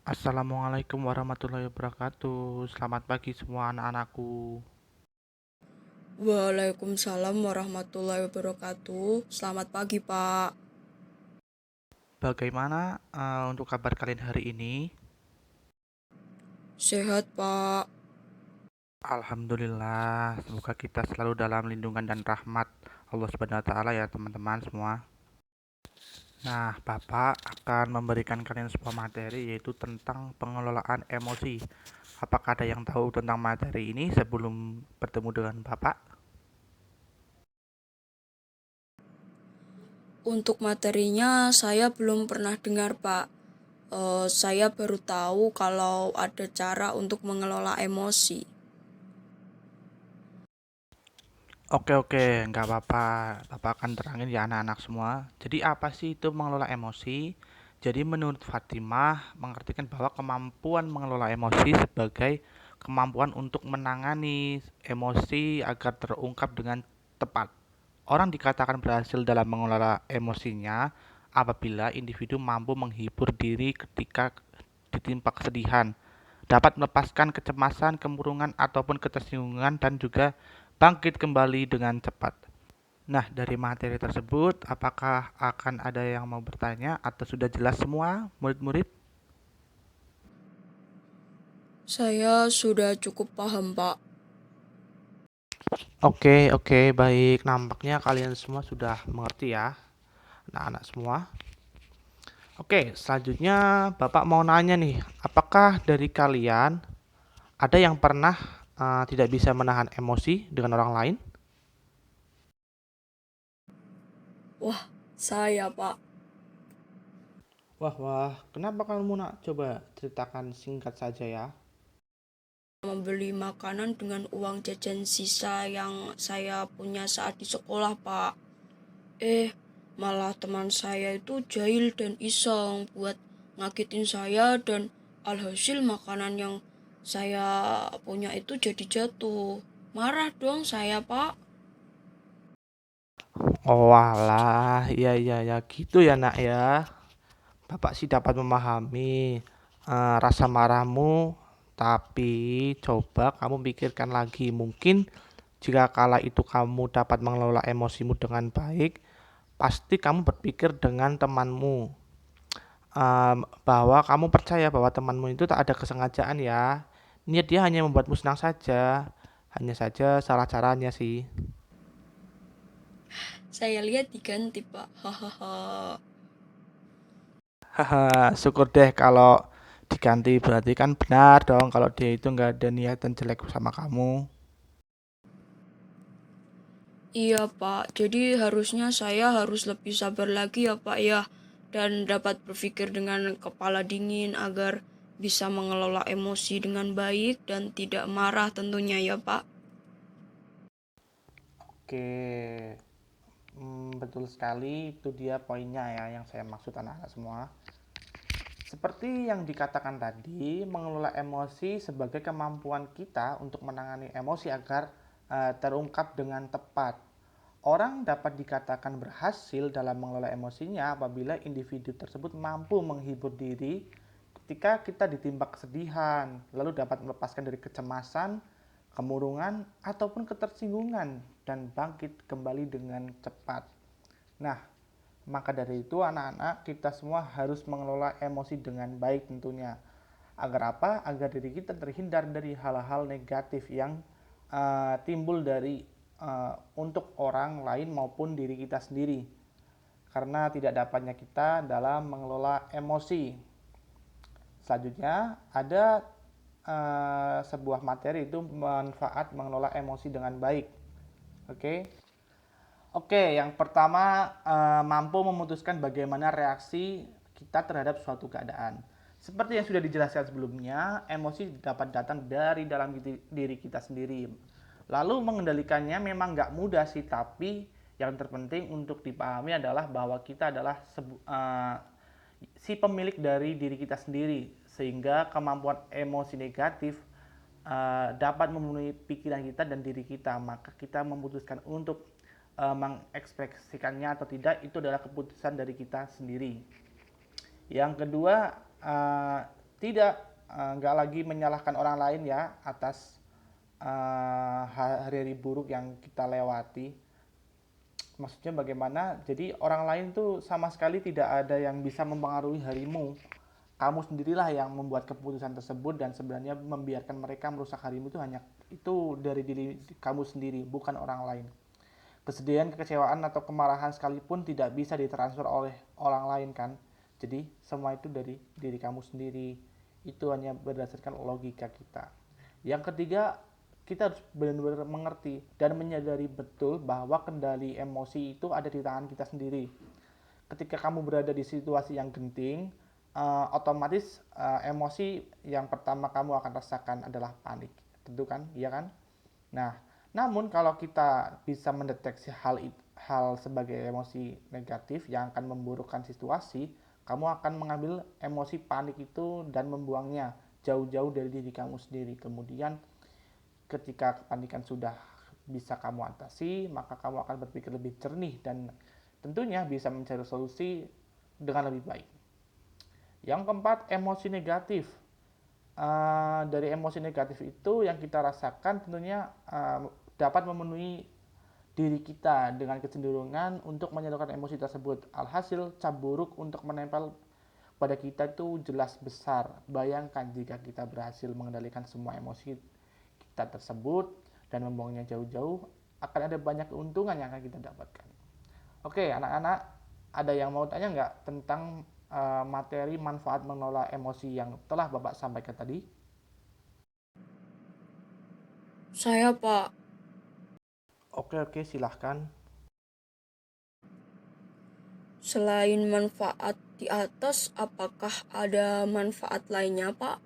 Assalamualaikum warahmatullahi wabarakatuh. Selamat pagi semua anak-anakku. Waalaikumsalam warahmatullahi wabarakatuh. Selamat pagi, Pak. Bagaimana untuk kabar kalian hari ini? Sehat, Pak. Alhamdulillah, semoga kita selalu dalam lindungan dan rahmat Allah Subhanahu wa taala ya, teman-teman semua. Nah, Bapak akan memberikan kalian sebuah materi yaitu tentang pengelolaan emosi. Apakah ada yang tahu tentang materi ini sebelum bertemu dengan Bapak? Untuk materinya saya belum pernah dengar, Pak. Saya baru tahu kalau ada cara untuk mengelola emosi. Oke, nggak apa-apa. Bapak akan terangin ya anak-anak semua. Jadi apa sih itu mengelola emosi? Jadi menurut Fatimah mengartikan bahwa kemampuan mengelola emosi sebagai kemampuan untuk menangani emosi agar terungkap dengan tepat. Orang dikatakan berhasil dalam mengelola emosinya apabila individu mampu menghibur diri ketika ditimpa kesedihan, dapat melepaskan kecemasan, kemurungan, ataupun ketersinggungan, dan juga bangkit kembali dengan cepat. Nah, dari materi tersebut, apakah akan ada yang mau bertanya atau sudah jelas semua murid-murid? Saya sudah cukup paham, Pak. Oke, baik. Nampaknya kalian semua sudah mengerti ya, anak-anak semua. Oke, selanjutnya Bapak mau nanya nih, apakah dari kalian ada yang pernah tidak bisa menahan emosi dengan orang lain? Wah, saya, Pak. Wah, kenapa kamu nak coba ceritakan singkat saja ya? Membeli makanan dengan uang jajan sisa yang saya punya saat di sekolah, Pak. Malah teman saya itu jahil dan iseng buat ngagetin saya dan alhasil makanan yang saya punya itu jadi jatuh. Marah dong saya, Pak. Oh walah, iya gitu ya nak ya. Bapak sih dapat memahami rasa marahmu, tapi coba kamu pikirkan lagi. Mungkin jika kala itu kamu dapat mengelola emosimu dengan baik, pasti kamu berpikir dengan temanmu, bahwa kamu percaya bahwa temanmu itu tak ada kesengajaan ya. Niat dia hanya membuatmu senang saja, hanya saja salah caranya sih. Saya lihat diganti, Pak. Hahaha. Haha, syukur deh kalau diganti berarti kan benar dong kalau dia itu nggak ada niatan jelek sama kamu. Iya, Pak. Jadi harusnya saya harus lebih sabar lagi ya, Pak ya. Dan dapat berpikir dengan kepala dingin agar bisa mengelola emosi dengan baik dan tidak marah tentunya ya, Pak. Oke, betul sekali itu dia poinnya ya yang saya maksud anak-anak semua. Seperti yang dikatakan tadi, mengelola emosi sebagai kemampuan kita untuk menangani emosi agar terungkap dengan tepat. Orang dapat dikatakan berhasil dalam mengelola emosinya apabila individu tersebut mampu menghibur diri ketika kita ditimpa kesedihan, lalu dapat melepaskan dari kecemasan, kemurungan, ataupun ketersinggungan dan bangkit kembali dengan cepat. Nah, maka dari itu anak-anak kita semua harus mengelola emosi dengan baik tentunya. Agar apa? Agar diri kita terhindar dari hal-hal negatif yang timbul dari untuk orang lain maupun diri kita sendiri. Karena tidak dapatnya kita dalam mengelola emosi. Selanjutnya ada sebuah materi itu manfaat mengelola emosi dengan baik. Oke. Oke, yang pertama mampu memutuskan bagaimana reaksi kita terhadap suatu keadaan. Seperti yang sudah dijelaskan sebelumnya, emosi dapat datang dari dalam diri kita sendiri. Lalu mengendalikannya memang nggak mudah sih, tapi yang terpenting untuk dipahami adalah bahwa kita adalah si pemilik dari diri kita sendiri, sehingga kemampuan emosi negatif dapat memenuhi pikiran kita dan diri kita, maka kita memutuskan untuk mengekspresikannya atau tidak itu adalah keputusan dari kita sendiri. Yang kedua, Tidak, nggak lagi menyalahkan orang lain ya atas hari-hari buruk yang kita lewati. Maksudnya bagaimana? Jadi orang lain tuh sama sekali tidak ada yang bisa mempengaruhi harimu. Kamu sendirilah yang membuat keputusan tersebut dan sebenarnya membiarkan mereka merusak harimu itu hanya itu dari diri kamu sendiri, bukan orang lain. Kesedihan, kekecewaan atau kemarahan sekalipun tidak bisa ditransfer oleh orang lain kan. Jadi semua itu dari diri kamu sendiri. Itu hanya berdasarkan logika kita. Yang ketiga, kita harus benar-benar mengerti dan menyadari betul bahwa kendali emosi itu ada di tangan kita sendiri. Ketika kamu berada di situasi yang genting, otomatis emosi yang pertama kamu akan rasakan adalah panik. Tentu kan, iya kan? Nah, namun kalau kita bisa mendeteksi hal sebagai emosi negatif yang akan memburukkan situasi, kamu akan mengambil emosi panik itu dan membuangnya jauh-jauh dari diri kamu sendiri. Kemudian ketika kepanikan sudah bisa kamu atasi, maka kamu akan berpikir lebih jernih dan tentunya bisa mencari solusi dengan lebih baik. Yang keempat, emosi negatif. Dari emosi negatif itu yang kita rasakan tentunya dapat memenuhi diri kita dengan kecenderungan untuk menyalurkan emosi tersebut. Alhasil, cap buruk untuk menempel pada kita itu jelas besar. Bayangkan jika kita berhasil mengendalikan semua emosi kita tersebut dan membuangnya jauh-jauh, akan ada banyak keuntungan yang akan kita dapatkan. Oke, anak-anak, ada yang mau tanya nggak tentang materi manfaat mengelola emosi yang telah Bapak sampaikan tadi? Saya, Pak. Oke, silahkan. Selain manfaat di atas, apakah ada manfaat lainnya, Pak?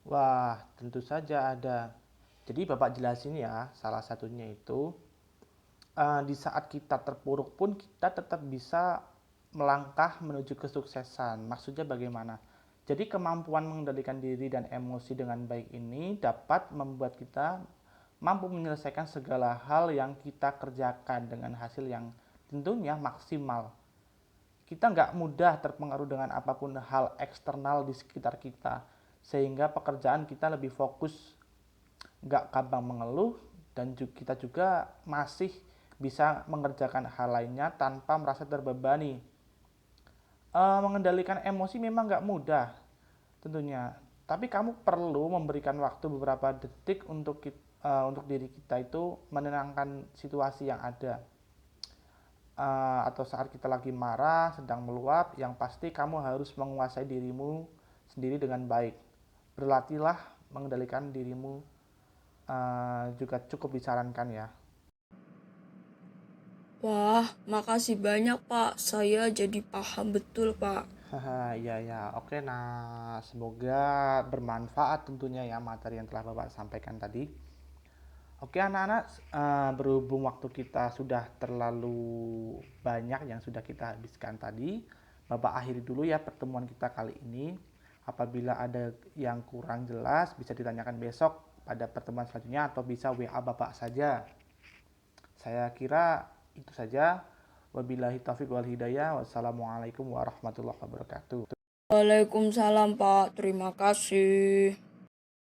Wah, tentu saja ada. Jadi Bapak jelasin ya, salah satunya itu di saat kita terpuruk pun kita tetap bisa melangkah menuju kesuksesan. Maksudnya bagaimana? Jadi kemampuan mengendalikan diri dan emosi dengan baik ini dapat membuat kita mampu menyelesaikan segala hal yang kita kerjakan dengan hasil yang tentunya maksimal. Kita nggak mudah terpengaruh dengan apapun hal eksternal di sekitar kita, sehingga pekerjaan kita lebih fokus, nggak gampang mengeluh, dan kita juga masih bisa mengerjakan hal lainnya tanpa merasa terbebani. Mengendalikan emosi memang nggak mudah tentunya, tapi kamu perlu memberikan waktu beberapa detik untuk diri kita itu menenangkan situasi yang ada. Atau saat kita lagi marah, sedang meluap, yang pasti kamu harus menguasai dirimu sendiri dengan baik. Berlatihlah mengendalikan dirimu, juga cukup disarankan ya. Wah, makasih banyak, Pak. Saya jadi paham betul, Pak. Haha, iya ya. Oke, nah semoga bermanfaat tentunya ya materi yang telah Bapak sampaikan tadi. Oke anak-anak, berhubung waktu kita sudah terlalu banyak yang sudah kita habiskan tadi, Bapak akhiri dulu ya pertemuan kita kali ini. Apabila ada yang kurang jelas, bisa ditanyakan besok pada pertemuan selanjutnya atau bisa WA Bapak saja. Saya kira itu saja. Wabillahi taufiq wal hidayah. Wassalamualaikum warahmatullahi wabarakatuh. Waalaikumsalam, Pak. Terima kasih.